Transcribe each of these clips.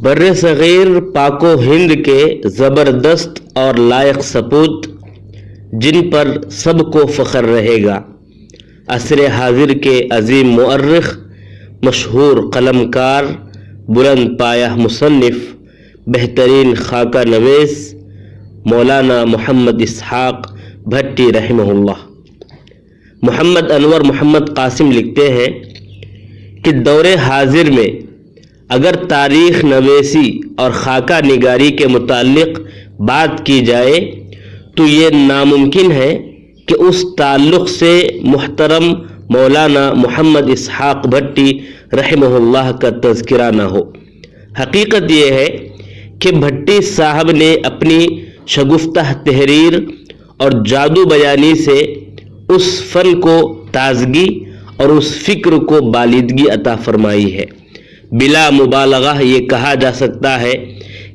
بر صغیر پاک و ہند کے زبردست اور لائق سپوت جن پر سب کو فخر رہے گا، عصر حاضر کے عظیم مؤرخ، مشہور قلم کار، بلند پایہ مصنف، بہترین خاکہ نویس مولانا محمد اسحاق بھٹی رحمہ اللہ۔ محمد انور محمد قاسم لکھتے ہیں کہ دور حاضر میں اگر تاریخ نویسی اور خاکہ نگاری کے متعلق بات کی جائے تو یہ ناممکن ہے کہ اس تعلق سے محترم مولانا محمد اسحاق بھٹی رحمہ اللہ کا تذکرہ نہ ہو۔ حقیقت یہ ہے کہ بھٹی صاحب نے اپنی شگفتہ تحریر اور جادو بیانی سے اس فن کو تازگی اور اس فکر کو بالیدگی عطا فرمائی ہے۔ بلا مبالغہ یہ کہا جا سکتا ہے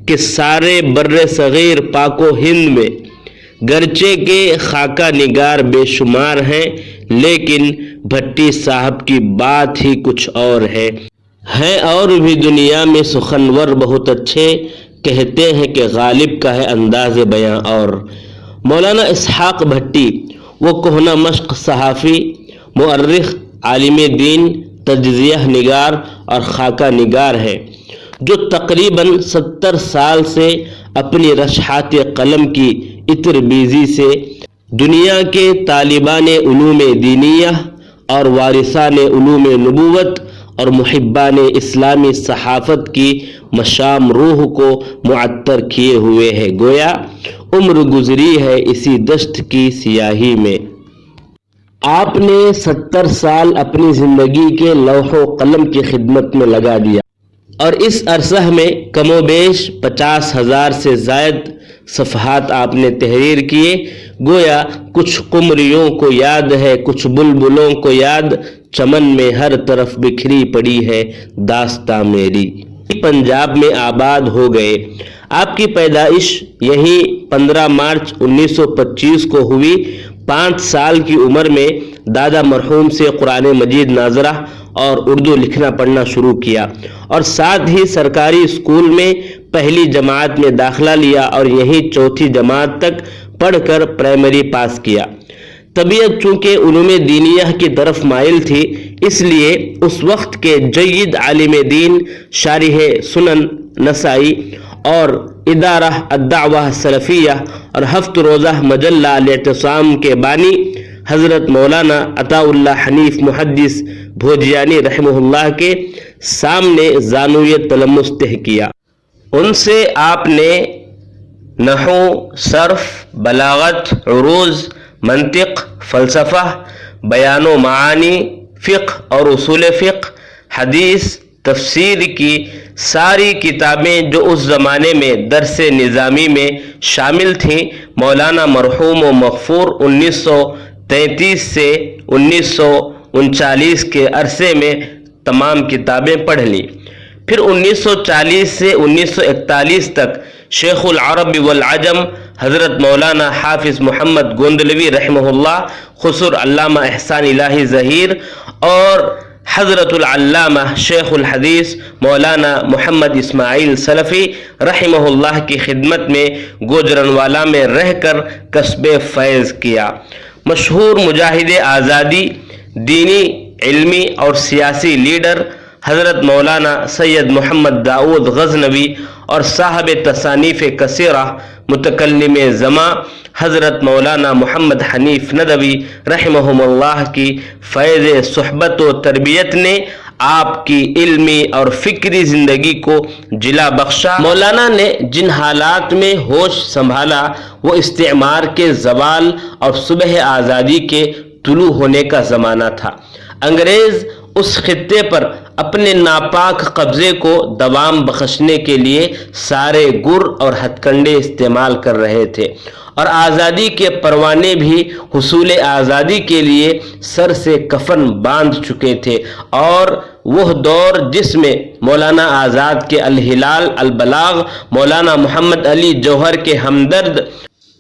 کہ سارے بر صغیر پاک و ہند میں گرچہ کے خاکہ نگار بے شمار ہیں، لیکن بھٹی صاحب کی بات ہی کچھ اور ہے۔ ہیں اور بھی دنیا میں سخنور بہت اچھے، کہتے ہیں کہ غالب کا ہے انداز بیاں اور۔ مولانا اسحاق بھٹی وہ کہنہ مشق صحافی، مؤرخ، عالم دین، تجزیہ نگار اور خاکہ نگار ہے جو تقریباً 70 سال سے اپنی رشحات قلم کی عطر بیزی سے دنیا کے طالبان علوم دینیہ اور وارثان علوم نبوت اور محبان اسلامی صحافت کی مشام روح کو معطر کیے ہوئے ہے، گویا عمر گزری ہے اسی دشت کی سیاہی میں۔ آپ نے 70 سال اپنی زندگی کے لوح و قلم کی خدمت میں لگا دیا اور اس عرصہ میں کم و بیش 50,000 سے زائد صفحات آپ نے تحریر کیے۔ گویا کچھ قمریوں کو یاد ہے، کچھ بلبلوں کو یاد، چمن میں ہر طرف بکھری پڑی ہے داستاں میری۔ پنجاب میں آباد ہو گئے۔ آپ کی پیدائش یہیں 15 مارچ 1925 کو ہوئی۔ 5 سال کی عمر میں دادا مرحوم سے قرآن مجید ناظرہ اور اردو لکھنا پڑھنا شروع کیا اور ساتھ ہی سرکاری اسکول میں پہلی جماعت میں داخلہ لیا اور یہیں 4تھی جماعت تک پڑھ کر پرائمری پاس کیا۔ طبیعت چونکہ علوم دینیہ کی طرف مائل تھی، اس لیے اس وقت کے جید عالم دین، شارح سنن نسائی اور ادارہ الدعوہ سلفیہ اور ہفت روزہ مجلہ الاعتصام کے بانی حضرت مولانا عطا اللہ حنیف محدث بھوجیانی رحمہ اللہ کے سامنے زانویہ تلمس طے کیا۔ ان سے آپ نے نحو، صرف، بلاغت، عروض، منطق، فلسفہ، بیان و معانی، فقہ اور اصول فقہ، حدیث، تفسیر کی ساری کتابیں جو اس زمانے میں درس نظامی میں شامل تھیں، مولانا مرحوم و مغفور 1933 سے 1939 کے عرصے میں تمام کتابیں پڑھ لیں۔ پھر 1940 سے 1941 تک شیخ العرب والعجم حضرت مولانا حافظ محمد گوندلوی رحمہ اللہ، خصوص علامہ احسان الہی ظہیر اور حضرت العلامہ شیخ الحدیث مولانا محمد اسماعیل سلفی رحمہ اللہ کی خدمت میں گوجرانوالہ میں رہ کر کسب فیض کیا۔ مشہور مجاہد آزادی، دینی، علمی اور سیاسی لیڈر حضرت مولانا سید محمد داؤد غزنوی اور صاحب تصانیف کثیرہ متکلم زماں حضرت مولانا محمد حنیف ندوی رحمہم اللہ کی فیض صحبت و تربیت نے آپ کی علمی اور فکری زندگی کو جلا بخشا۔ مولانا نے جن حالات میں ہوش سنبھالا وہ استعمار کے زوال اور صبح آزادی کے طلوع ہونے کا زمانہ تھا۔ انگریز اس خطے پر اپنے ناپاک قبضے کو دوام بخشنے کے لیے سارے گر اور ہتھ کنڈے استعمال کر رہے تھے اور آزادی کے پروانے بھی حصول آزادی کے لیے سر سے کفن باندھ چکے تھے۔ اور وہ دور جس میں مولانا آزاد کے الہلال البلاغ، مولانا محمد علی جوہر کے ہمدرد،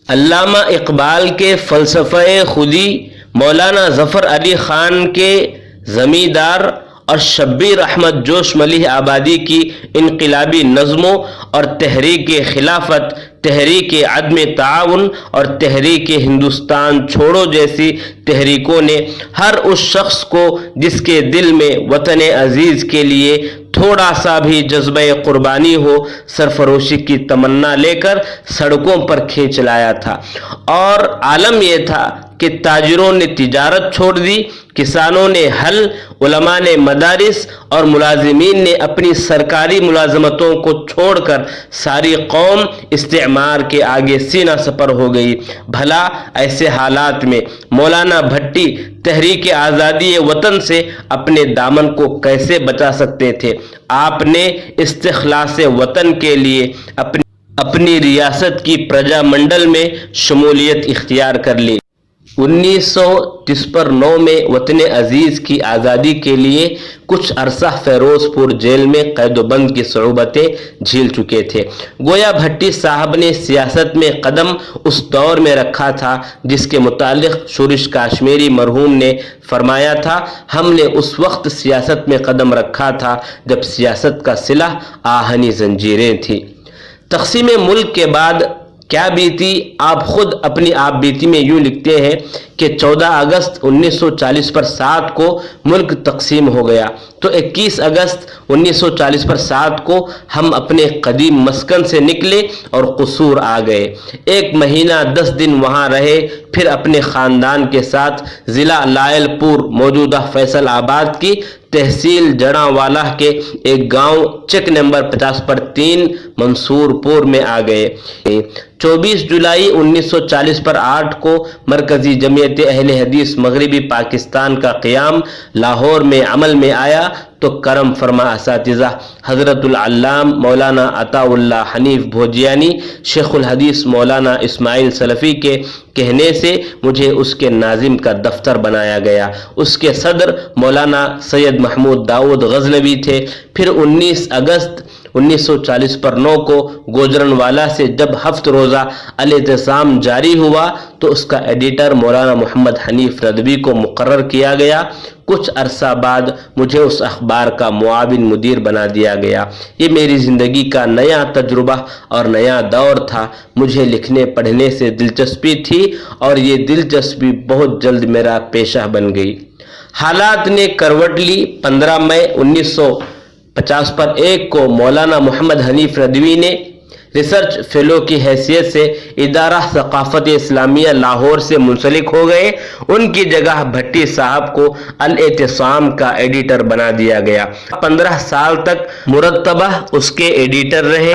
علامہ اقبال کے فلسفہ خودی، مولانا ظفر علی خان کے زمیندار اور شبیر احمد جوش ملیح آبادی کی انقلابی نظموں اور تحریک خلافت، تحریک عدم تعاون اور تحریک ہندوستان چھوڑو جیسی تحریکوں نے ہر اس شخص کو جس کے دل میں وطن عزیز کے لیے تھوڑا سا بھی جذبہ قربانی ہو، سرفروشی کی تمنا لے کر سڑکوں پر کھینچ لایا تھا۔ اور عالم یہ تھا کہ تاجروں نے تجارت چھوڑ دی، کسانوں نے حل، علماء نے مدارس اور ملازمین نے اپنی سرکاری ملازمتوں کو چھوڑ کر ساری قوم استعمار کے آگے سینہ سپر ہو گئی۔ بھلا ایسے حالات میں مولانا بھٹی تحریک آزادی وطن سے اپنے دامن کو کیسے بچا سکتے تھے؟ آپ نے استخلاص وطن کے لیے اپنی ریاست کی پرجا منڈل میں شمولیت اختیار کر لی۔ 1993 میں وطن عزیز کی آزادی کے لیے کچھ عرصہ فیروز پور جیل میں قید و بند کی صعوبتیں جھیل چکے تھے۔ گویا بھٹی صاحب نے سیاست میں قدم اس دور میں رکھا تھا جس کے متعلق شورش کاشمیری مرحوم نے فرمایا تھا، ہم نے اس وقت سیاست میں قدم رکھا تھا جب سیاست کا سلاح آہنی زنجیریں تھیں۔ تقسیم ملک کے بعد کیا بیتی؟ آپ خود اپنی آپ بیتی میں یوں لکھتے ہیں کہ 14 اگست 1940 پر 7 کو ملک تقسیم ہو گیا تو 21 اگست 1940 پر 7 کو ہم اپنے قدیم مسکن سے نکلے اور قصور آ گئے۔ 1 مہینہ 10 دن وہاں رہے، پھر اپنے خاندان کے ساتھ ضلع لائل پور موجودہ فیصل آباد کی تحصیل جڑاں والا کے ایک گاؤں چیک نمبر 50 پر 3 منصور پور میں آ گئے۔ 24 جولائی 1940 پر 8 کو مرکزی جمعیت اہل حدیث مغربی پاکستان کا قیام لاہور میں عمل میں آیا تو کرم فرما اساتذہ حضرت العلام مولانا عطا اللہ حنیف بھوجیانی شیخ الحدیث مولانا اسماعیل سلفی کے کہنے سے مجھے اس کے ناظم کا دفتر بنایا گیا۔ اس کے صدر مولانا سید محمود داؤد غزنوی تھے۔ پھر 19 اگست 1940 پر 9 کو گوجرنوالا سے جب 7 روزہ الاعتصام جاری ہوا تو اس کا ایڈیٹر مولانا محمد حنیف ندوی کو مقرر کیا گیا۔ کچھ عرصہ بعد مجھے اس اخبار کا معاون مدیر بنا دیا گیا۔ یہ میری زندگی کا نیا تجربہ اور نیا دور تھا۔ مجھے لکھنے پڑھنے سے دلچسپی تھی اور یہ دلچسپی بہت جلد میرا پیشہ بن گئی۔ حالات نے کروٹ لی۔ 15 مئی 1950 پر 1 کو مولانا محمد حنیف ندوی نے ریسرچ فیلو کی حیثیت سے ادارہ ثقافت اسلامیہ لاہور سے منسلک ہو گئے۔ ان کی جگہ بھٹی صاحب کو الاعتصام کا ایڈیٹر بنا دیا گیا۔ 15 سال تک مرتبہ اس کے ایڈیٹر رہے۔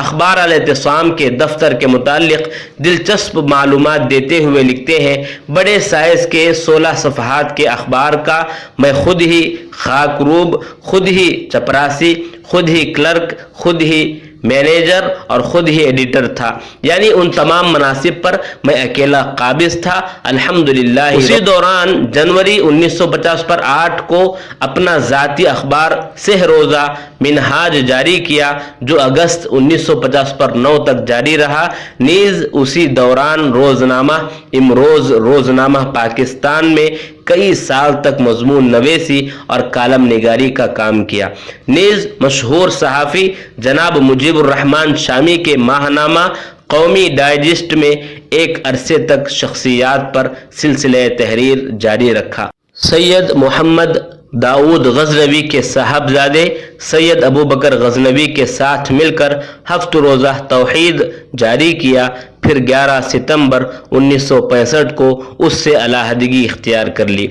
اخبار الاعتصام کے دفتر کے متعلق دلچسپ معلومات دیتے ہوئے لکھتے ہیں، بڑے سائز کے 16 صفحات کے اخبار کا میں خود ہی خاک روب، خود ہی چپراسی، خود ہی کلرک، خود ہی مینیجر اور خود ہی ایڈیٹر تھا، یعنی ان تمام مناصب پر میں اکیلا قابض تھا۔ الحمدللہ اسی دوران جنوری 1950 پر 8 کو اپنا ذاتی اخبار سہ روزہ منہاج جاری کیا جو اگست 1950 پر 9 تک جاری رہا۔ نیز اسی دوران روزنامہ امروز روزنامہ پاکستان میں کئی سال تک مضمون نویسی اور کالم نگاری کا کام کیا۔ نیز مشہور صحافی جناب مجیب الرحمن شامی کے ماہنامہ قومی ڈائجسٹ میں ایک عرصے تک شخصیات پر سلسلہ تحریر جاری رکھا۔ سید محمد داؤد غزنوی کے صاحبزادے سید ابو بکر غزنوی کے ساتھ مل کر 7 روزہ توحید جاری کیا۔ پھر 11 ستمبر 1965 کو اس سے علیحدگی اختیار کر لی۔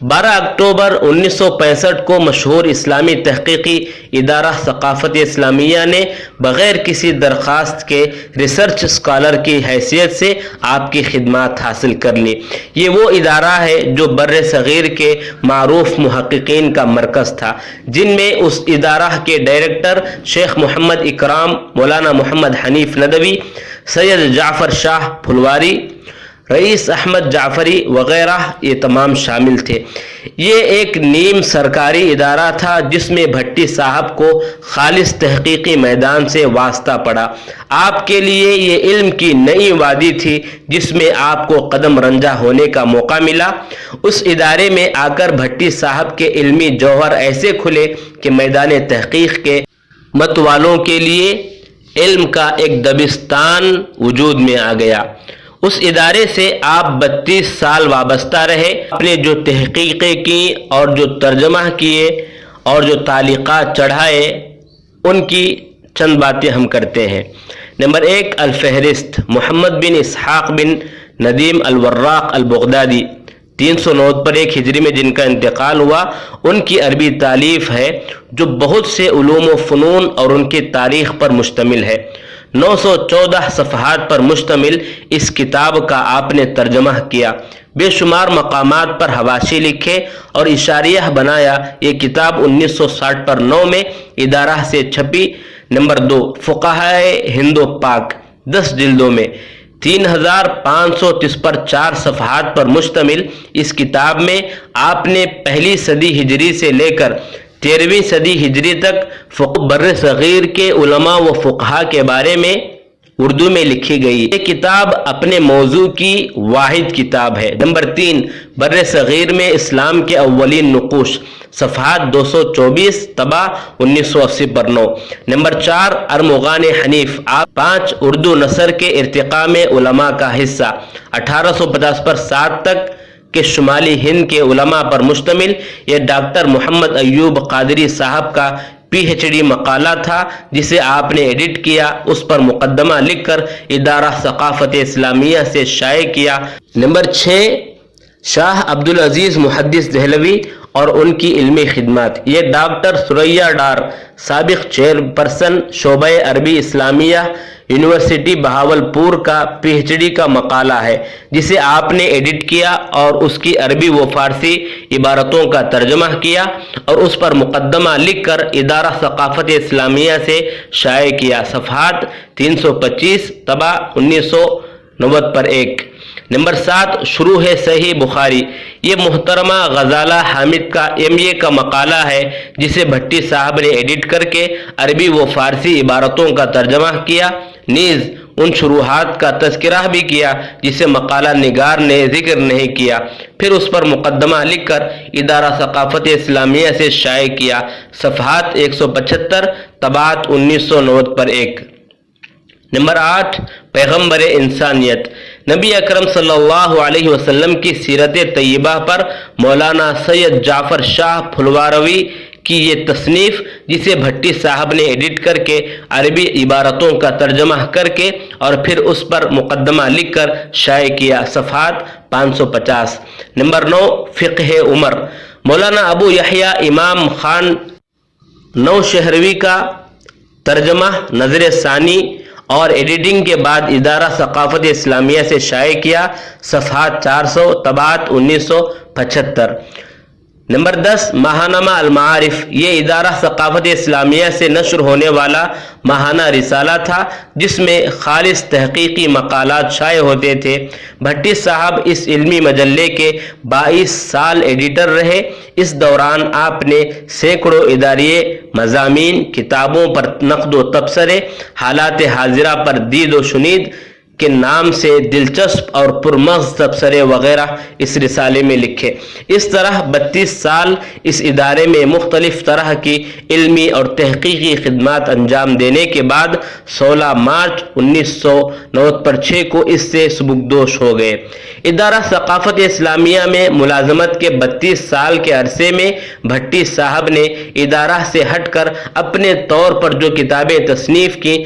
12 اکتوبر 1965 کو مشہور اسلامی تحقیقی ادارہ ثقافت اسلامیہ نے بغیر کسی درخواست کے ریسرچ اسکالر کی حیثیت سے آپ کی خدمات حاصل کر لی۔ یہ وہ ادارہ ہے جو بر صغیر کے معروف محققین کا مرکز تھا، جن میں اس ادارہ کے ڈائریکٹر شیخ محمد اکرام، مولانا محمد حنیف ندوی، سید جعفر شاہ پھلواری، رئیس احمد جعفری وغیرہ یہ تمام شامل تھے۔ یہ ایک نیم سرکاری ادارہ تھا جس میں بھٹی صاحب کو خالص تحقیقی میدان سے واسطہ پڑا۔ آپ کے لیے یہ علم کی نئی وادی تھی جس میں آپ کو قدم رنجہ ہونے کا موقع ملا۔ اس ادارے میں آ کر بھٹی صاحب کے علمی جوہر ایسے کھلے کہ میدان تحقیق کے متوالوں کے لیے علم کا ایک دبستان وجود میں آ گیا۔ اس ادارے سے آپ 32 سال وابستہ رہے۔ اپنے جو تحقیقیں کی اور جو ترجمہ کیے اور جو تعلیقات چڑھائے ان کی چند باتیں ہم کرتے ہیں۔ نمبر 1، الفہرست۔ محمد بن اسحاق بن ندیم الوراق البغدادی 391 ہجری میں جن کا انتقال ہوا، ان کی عربی تالیف ہے جو بہت سے علوم و فنون اور ان کی تاریخ پر مشتمل ہے۔ 914 صفحات پر مشتمل اس کتاب کا آپ نے ترجمہ کیا، بے شمار مقامات پر حواشی لکھے اور اشاریہ بنایا۔ یہ کتاب 1960 پر 9 میں ادارہ سے چھپی۔ نمبر 2، فقہائے ہند و پاک 10 جلدوں میں 3530 پر 4 صفحات پر مشتمل اس کتاب میں آپ نے پہلی صدی ہجری سے لے کر 13ویں صدی ہجری تک فقہ بر صغیر کے علماء و فقہا کے بارے میں اردو میں لکھی گئی۔ یہ کتاب اپنے موضوع کی واحد کتاب ہے۔ نمبر 3، بر صغیر میں اسلام کے اولین نقوش، صفحات 224، طبع 1980 پر 9۔ نمبر 4، ارمغان حنیف، آپ 5 اردو نثر کے ارتقاء میں علماء کا حصہ، 1850 پر 7 تک کے شمالی ہند کے علماء پر مشتمل۔ یہ ڈاکٹر محمد ایوب قادری صاحب کا PhD مقالہ تھا جسے آپ نے ایڈٹ کیا، اس پر مقدمہ لکھ کر ادارہ ثقافت اسلامیہ سے شائع کیا۔ نمبر 6، شاہ عبدالعزیز محدث دہلوی اور ان کی علمی خدمات۔ یہ ڈاکٹر ثریا ڈار، سابق چیئرپرسن شعبہ عربی اسلامیہ، یونیورسٹی بہاولپور کا PhD کا مقالہ ہے جسے آپ نے ایڈٹ کیا اور اس کی عربی و فارسی عبارتوں کا ترجمہ کیا اور اس پر مقدمہ لکھ کر ادارہ ثقافت اسلامیہ سے شائع کیا، صفحات 325، طبع 1990 پر 1۔ نمبر 7، شروح صحیح بخاری۔ یہ محترمہ غزالہ حامد کا MA کا مقالہ ہے جسے بھٹی صاحب نے ایڈٹ کر کے عربی و فارسی عبارتوں کا ترجمہ کیا، نیز ان شروحات کا تذکرہ بھی کیا جسے مقالہ نگار نے ذکر نہیں کیا، پھر اس پر مقدمہ لکھ کر ادارہ ثقافت اسلامیہ سے شائع کیا، صفحات 175، طبعات 1990 پر 1۔ نمبر 8، پیغمبر انسانیت۔ نبی اکرم صلی اللہ علیہ وسلم کی سیرت طیبہ پر مولانا سید جعفر شاہ پھلواروی کی یہ تصنیف جسے بھٹی صاحب نے ایڈٹ کر کے عربی عبارتوں کا ترجمہ کر کے اور پھر اس پر مقدمہ لکھ کر شائع کیا، صفحات 550۔ نمبر 9، فقہ عمر۔ مولانا ابو یحییٰ امام خان نوشہروی کا ترجمہ نظر ثانی اور ایڈیٹنگ کے بعد ادارہ ثقافت اسلامیہ سے شائع کیا، صفحات 400، طبعات 1975۔ نمبر 10، ماہنامہ المعارف۔ یہ ادارہ ثقافت اسلامیہ سے نشر ہونے والا ماہانہ رسالہ تھا جس میں خالص تحقیقی مقالات شائع ہوتے تھے۔ بھٹی صاحب اس علمی مجلے کے 22 سال ایڈیٹر رہے۔ اس دوران آپ نے سینکڑوں اداریے مضامین، کتابوں پر نقد و تبصرے، حالات حاضرہ پر دید و شنید کے نام سے دلچسپ اور پرمغز تبصرے وغیرہ اس رسالے میں لکھے۔ اس طرح 32 سال اس ادارے میں مختلف طرح کی علمی اور تحقیقی خدمات انجام دینے کے بعد 16 مارچ 1990 پر 6 کو اس سے سبکدوش ہو گئے۔ ادارہ ثقافت اسلامیہ میں ملازمت کے 32 سال کے عرصے میں بھٹی صاحب نے ادارہ سے ہٹ کر اپنے طور پر جو کتابیں تصنیف کی،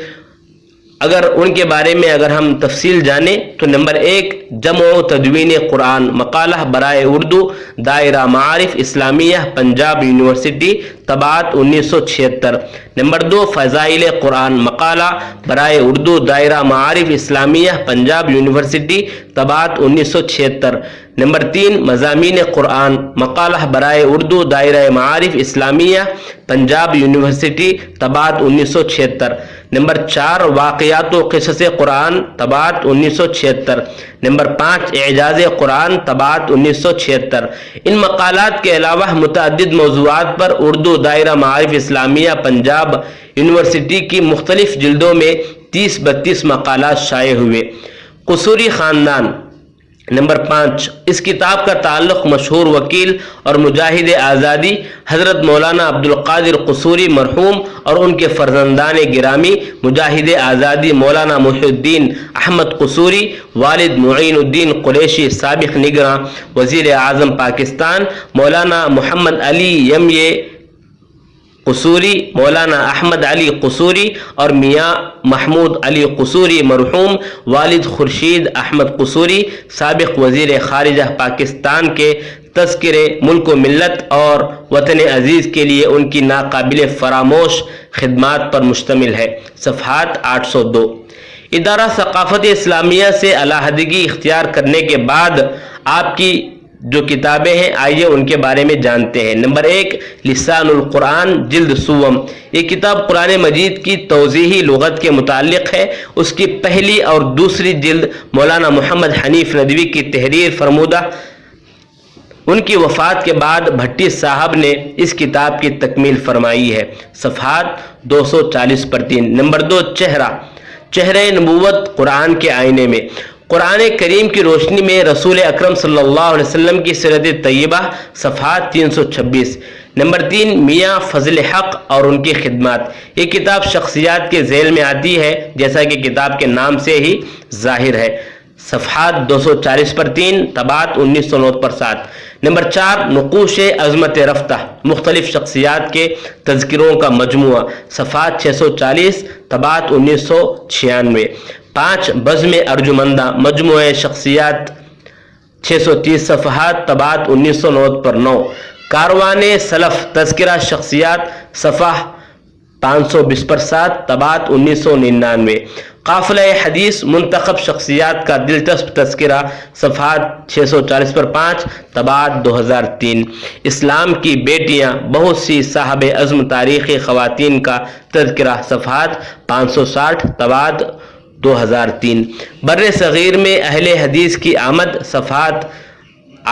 اگر ان کے بارے میں ہم تفصیل جانیں تو نمبر 1، جمع و تدوین قرآن، مقالہ برائے اردو، دائرہ معارف اسلامیہ، پنجاب یونیورسٹی، طباعت 1976۔ نمبر 2 فضائل قرآن مقالہ برائے اردو دائرہ معارف اسلامیہ پنجاب یونیورسٹی طباعت 1976۔ نمبر 3 مضامین قرآن مقالہ برائے اردو دائرہ معارف اسلامیہ پنجاب یونیورسٹی طباعت 1976۔ نمبر 4 واقعات و قصص قرآن طباعت 1976۔ نمبر 5 اعجاز قرآن طباعت 1976۔ ان مقالات کے علاوہ متعدد موضوعات پر اردو دائرہ معارف اسلامیہ پنجاب یونیورسٹی کی مختلف جلدوں میں 30-32 مقالات شائع ہوئے۔ قصوری خاندان نمبر 5 اس کتاب کا تعلق مشہور وکیل اور مجاہد آزادی حضرت مولانا عبدالقادر قصوری مرحوم اور ان کے فرزندان گرامی مجاہد آزادی مولانا محی الدین احمد قصوری والد معین الدین قریشی سابق نگراں وزیر اعظم پاکستان مولانا محمد علی یمیہ قصوری مولانا احمد علی قصوری اور میاں محمود علی قصوری مرحوم والد خورشید احمد قصوری سابق وزیر خارجہ پاکستان کے تذکرے ملک و ملت اور وطن عزیز کے لیے ان کی ناقابل فراموش خدمات پر مشتمل ہے۔ صفحات 802۔ ادارہ ثقافت اسلامیہ سے علیحدگی اختیار کرنے کے بعد آپ کی جو کتابیں ہیں آئیے ان کے بارے میں جانتے ہیں۔ نمبر 1 لسان القرآن جلد سوم، یہ کتاب قرآن مجید کی توضیحی لغت کے متعلق ہے۔ اس کی پہلی اور دوسری جلد مولانا محمد حنیف ندوی کی تحریر فرمودہ، ان کی وفات کے بعد بھٹی صاحب نے اس کتاب کی تکمیل فرمائی ہے۔ صفحات 240-3۔ نمبر 2 چہرہ نبوت قرآن کے آئینے میں، قرآن کریم کی روشنی میں رسول اکرم صلی اللہ علیہ وسلم کی سیرت طیبہ صفحات 326۔ نمبر 3 میاں فضل حق اور ان کی خدمات، یہ کتاب شخصیات کے ذیل میں آتی ہے جیسا کہ کتاب کے نام سے ہی ظاہر ہے۔ صفحات 240-3 طباعت 1909-7۔ نمبر 4 نقوش عظمت رفتہ، مختلف شخصیات کے تذکروں کا مجموعہ، صفحات 640 طباعت 1996۔ 5 بزم ارجمندہ، مجموعہ شخصیات، 630 صفحات طباعت 1909۔ کاروان سلف، تذکرہ شخصیات، صفحہ 520-7 طباعت 1999۔ قافلہ حدیث، منتخب شخصیات کا دلچسپ تذکرہ، صفحات 640-5 طباعت 2003۔ اسلام کی بیٹیاں، بہت سی صاحب عزم تاریخی خواتین کا تذکرہ، صفحات 560 طباعت 2003۔ بر صغیر میں اہل حدیث کی آمد، صفحات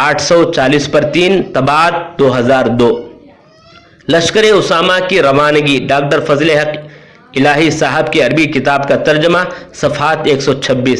840-3 طباعت 2002۔ لشکر اسامہ کی روانگی، ڈاکٹر فضل حق الہی صاحب کی عربی کتاب کا ترجمہ، صفحات 126۔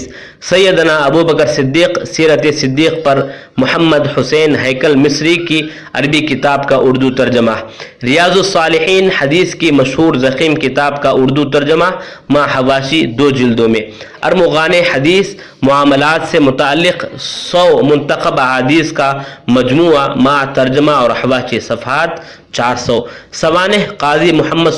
سیدنا ابوبکر صدیق، سیرت صدیق پر محمد حسین ہیکل مصری کی عربی کتاب کا اردو ترجمہ۔ ریاض الصالحین حدیث کی مشہور ضخیم کتاب کا اردو ترجمہ مع حواشی 2 جلدوں میں۔ ارمغان حدیث، معاملات سے متعلق 100 منتخب احادیث کا مجموعہ مع ترجمہ اور حواشی، صفحات 400۔ سوانح قاضی محمد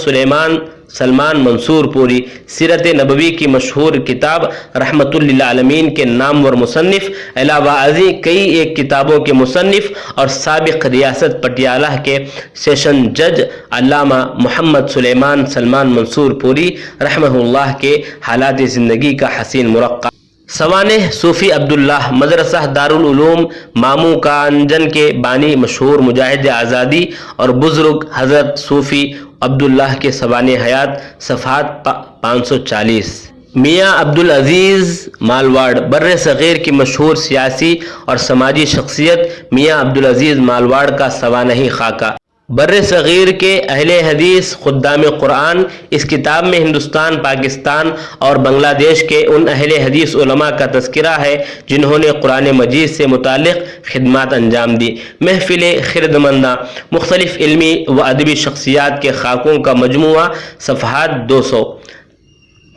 سلمان منصور پوری، سیرت نبوی کی مشہور کتاب، رحمت للعالمین کے نامور مصنف، علاوہ ازیں کئی ایک کتابوں کے مصنف اور سابق ریاست پٹیالہ کے سیشن جج علامہ محمد سلمان منصور پوری رحمہ اللہ کے حالات زندگی کا حسین مرقع۔ سوانح صوفی عبداللہ، مدرسہ دارالعلوم مامو کانجن کے بانی، مشہور مجاہد آزادی اور بزرگ حضرت صوفی عبداللہ کے سوانح حیات، صفحات 540۔ میاں عبدالعزیز مالواڑ، بر صغیر کی مشہور سیاسی اور سماجی شخصیت میاں عبدالعزیز مالواڑ کا سوانحی خاکہ۔ بر صغیر کے اہل حدیث خدام قرآن، اس کتاب میں ہندوستان، پاکستان اور بنگلہ دیش کے ان اہل حدیث علماء کا تذکرہ ہے جنہوں نے قرآن مجید سے متعلق خدمات انجام دی۔ محفل خردمنداں، مختلف علمی و ادبی شخصیات کے خاکوں کا مجموعہ، صفحات 200۔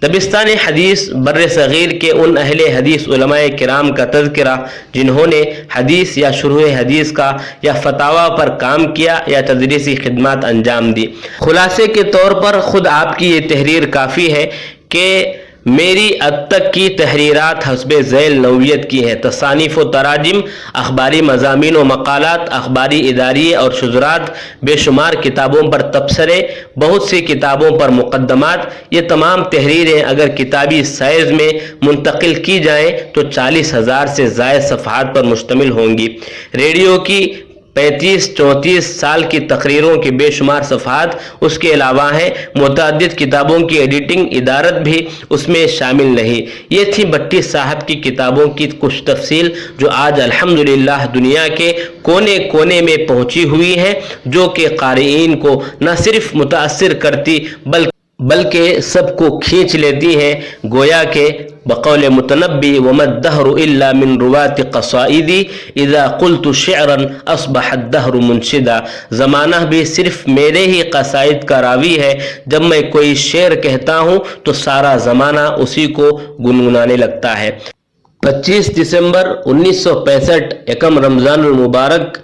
دبستان حدیث، بر صغیر کے ان اہل حدیث علماء کرام کا تذکرہ جنہوں نے حدیث یا شروح حدیث کا یا فتاوی پر کام کیا یا تدریسی خدمات انجام دی۔ خلاصے کے طور پر خود آپ کی یہ تحریر کافی ہے کہ میری اب تک کی تحریرات حسب ذیل نوعیت کی ہیں: تصانیف و تراجم، اخباری مضامین و مقالات، اخباری اداریے اور شذرات، بے شمار کتابوں پر تبصرے، بہت سی کتابوں پر مقدمات۔ یہ تمام تحریریں اگر کتابی سائز میں منتقل کی جائیں تو 40,000 سے زائد صفحات پر مشتمل ہوں گی۔ ریڈیو کی 35-34 سال کی تقریروں کے بے شمار صفحات اس کے علاوہ ہیں۔ متعدد کتابوں کی ایڈیٹنگ ادارت بھی اس میں شامل نہیں۔ یہ تھی بھٹی صاحب کی کتابوں کی کچھ تفصیل جو آج الحمدللہ دنیا کے کونے کونے میں پہنچی ہوئی ہیں، جو کہ قارئین کو نہ صرف متاثر کرتی بلکہ سب کو کھینچ لیتی ہیں۔ گویا کہ بقول متنبی وَمَا الدَّهْرُ إِلَّا مِن رُوَاةِ قَصَائِدِ إِذَا قُلْتُ شِعْرًا أَصْبَحَ الدَّهْرُ مُنشِدًا۔ زمانہ بھی صرف میرے ہی قصائد کا راوی ہے۔ جب میں کوئی شعر کہتا ہوں تو سارا زمانہ اسی کو گنگنانے لگتا ہے۔ 25 دسمبر 1965 یکم رمضان المبارک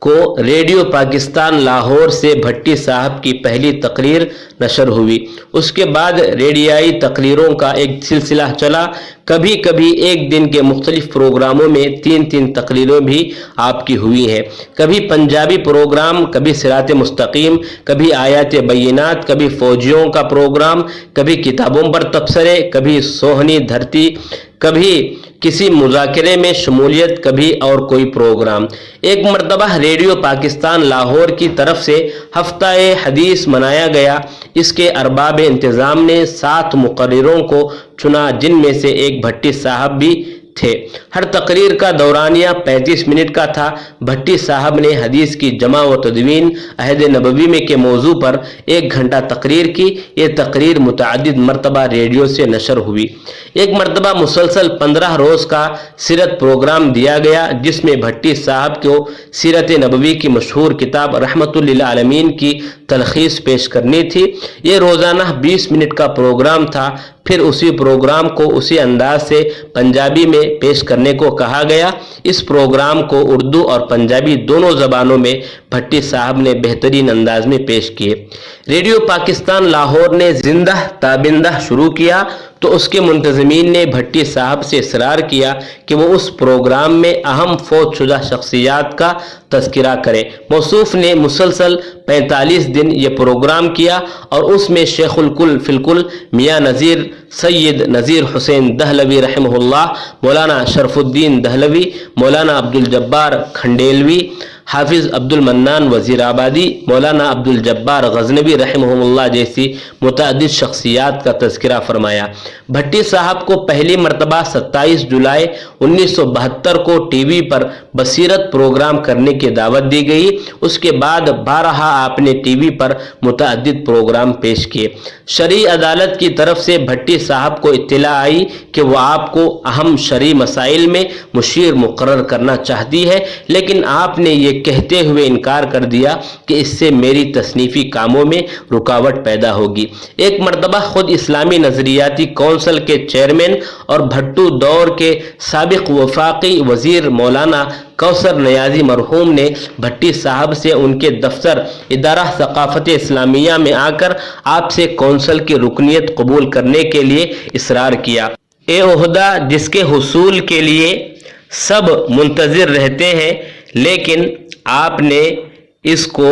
کو ریڈیو پاکستان لاہور سے بھٹی صاحب کی پہلی تقریر نشر ہوئی۔ اس کے بعد ریڈیائی تقریروں کا ایک سلسلہ چلا۔ کبھی کبھی ایک دن کے مختلف پروگراموں میں 3 تقریریں بھی آپ کی ہوئی ہیں۔ کبھی پنجابی پروگرام، کبھی صراط مستقیم، کبھی آیات بینات، کبھی فوجیوں کا پروگرام، کبھی کتابوں پر تبصرے، کبھی سوہنی دھرتی، کبھی کسی مذاکرے میں شمولیت، کبھی اور کوئی پروگرام۔ ایک مرتبہ ریڈیو پاکستان لاہور کی طرف سے ہفتہ حدیث منایا گیا۔ اس کے ارباب انتظام نے 7 مقرروں کو چنا، جن میں سے ایک بھٹی صاحب بھی تھے۔ ہر تقریر کا دورانیہ 35 منٹ کا تھا۔ بھٹی صاحب نے حدیث کی جمع و تدوین عہد نبوی میں کے موضوع پر 1 گھنٹہ تقریر کی۔ یہ تقریر متعدد مرتبہ ریڈیو سے نشر ہوئی۔ ایک مرتبہ مسلسل 15 روز کا سیرت پروگرام دیا گیا، جس میں بھٹی صاحب کو سیرت نبوی کی مشہور کتاب رحمت للعالمین کی تلخیص پیش کرنی تھی۔ یہ روزانہ 20 منٹ کا پروگرام تھا۔ پھر اسی پروگرام کو اسی انداز سے پنجابی میں پیش کرنے کو کہا گیا۔ اس پروگرام کو اردو اور پنجابی دونوں زبانوں میں بھٹی صاحب نے بہترین انداز میں پیش کیے۔ ریڈیو پاکستان لاہور نے زندہ تابندہ شروع کیا تو اس کے منتظمین نے بھٹی صاحب سے اصرار کیا کہ وہ اس پروگرام میں اہم فوت شدہ شخصیات کا تذکرہ کریں۔ موصوف نے مسلسل 45 دن یہ پروگرام کیا اور اس میں شیخ الکل فی الکل میاں نذیر سید نذیر حسین دہلوی رحمہ اللہ، مولانا شرف الدین دہلوی، مولانا عبدالجبار کھنڈیلوی، حافظ عبد المنان وزیر آبادی، مولانا عبدالجبار غزنوی رحمہ اللہ جیسی متعدد شخصیات کا تذکرہ فرمایا۔ بھٹی صاحب کو پہلی مرتبہ 27 جولائی 1972 کو ٹی وی پر بصیرت پروگرام کرنے کی دعوت دی گئی۔ اس کے بعد بارہا آپ نے ٹی وی پر متعدد پروگرام پیش کیے۔ شرعی عدالت کی طرف سے بھٹی صاحب کو اطلاع آئی کہ وہ آپ کو اہم شرعی مسائل میں مشیر مقرر کرنا چاہتی ہے، لیکن آپ نے یہ کہتے ہوئے انکار کر دیا کہ اس سے میری تصنیفی کاموں میں رکاوٹ پیدا ہوگی۔ ایک مرتبہ خود اسلامی نظریاتی کونسل کے چیئرمین اور بھٹو دور کے سابق وفاقی وزیر مولانا کوثر نیازی مرحوم نے بھٹی صاحب سے ان کے دفتر ادارہ ثقافت اسلامیہ میں آ کر آپ سے کونسل کی رکنیت قبول کرنے کے لیے اصرار کیا۔ یہ عہدہ جس کے حصول کے لیے سب منتظر رہتے ہیں، لیکن آپ نے اس کو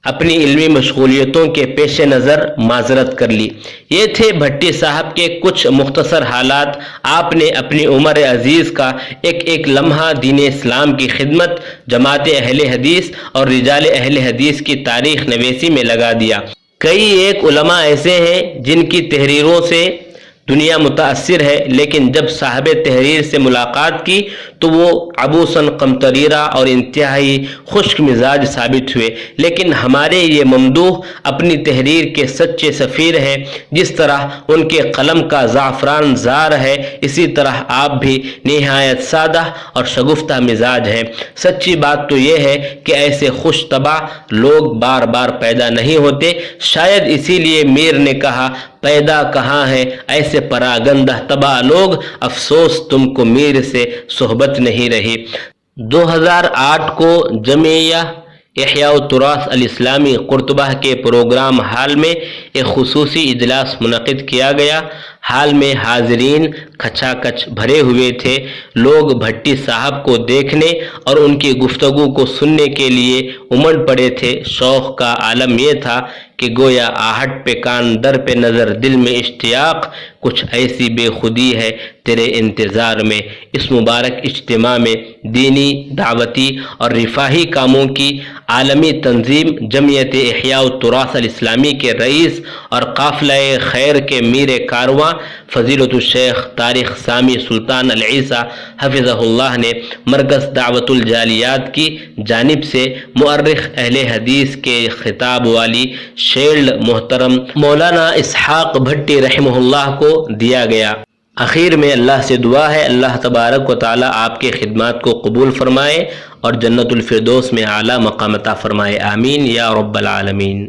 اپنی علمی مشغولیتوں کے پیش نظر معذرت کر لی۔ یہ تھے بھٹی صاحب کے کچھ مختصر حالات۔ آپ نے اپنی عمر عزیز کا ایک ایک لمحہ دین اسلام کی خدمت، جماعت اہل حدیث اور رجال اہل حدیث کی تاریخ نویسی میں لگا دیا۔ کئی ایک علماء ایسے ہیں جن کی تحریروں سے دنیا متاثر ہے، لیکن جب صاحب تحریر سے ملاقات کی تو وہ عبوساً قمطریرہ اور انتہائی خشک مزاج ثابت ہوئے۔ لیکن ہمارے یہ ممدوح اپنی تحریر کے سچے سفیر ہیں۔ جس طرح ان کے قلم کا زعفران زار ہے، اسی طرح آپ بھی نہایت سادہ اور شگفتہ مزاج ہیں۔ سچی بات تو یہ ہے کہ ایسے خوش طبع لوگ بار بار پیدا نہیں ہوتے۔ شاید اسی لیے میر نے کہا، پیدا کہاں ہے ایسے پراگندہ طبع لوگ، افسوس تم کو میر سے صحبت نہیں رہی۔ 2008 کو جمعیہ احیاء التراث الاسلامی قرطبہ کے پروگرام ہال میں ایک خصوصی اجلاس منعقد کیا گیا۔ ہال میں حاضرین کھچا کچ بھرے ہوئے تھے۔ لوگ بھٹی صاحب کو دیکھنے اور ان کی گفتگو کو سننے کے لیے امڑ پڑے تھے۔ شوق کا عالم یہ تھا کہ گویا آہٹ پہ کان در پہ نظر، دل میں اشتیاق، کچھ ایسی بے خودی ہے تیرے انتظار میں۔ اس مبارک اجتماع میں دینی، دعوتی اور رفاہی کاموں کی عالمی تنظیم جمعیت احیاء التراث الاسلامی کے رئیس اور قافلہ خیر کے میر کارواں فضیلۃ الشیخ طارق سامی سلطان العیسیٰ حفظہ اللہ نے مرکز دعوت الجالیات کی جانب سے مؤرخ اہل حدیث کے خطاب والی شیلڈ محترم مولانا اسحاق بھٹی رحمہ اللہ کو دیا گیا۔ آخر میں اللہ سے دعا ہے اللہ تبارک و تعالی آپ کے خدمات کو قبول فرمائے اور جنت الفردوس میں اعلیٰ مقام عطا فرمائے، آمین یا رب العالمین۔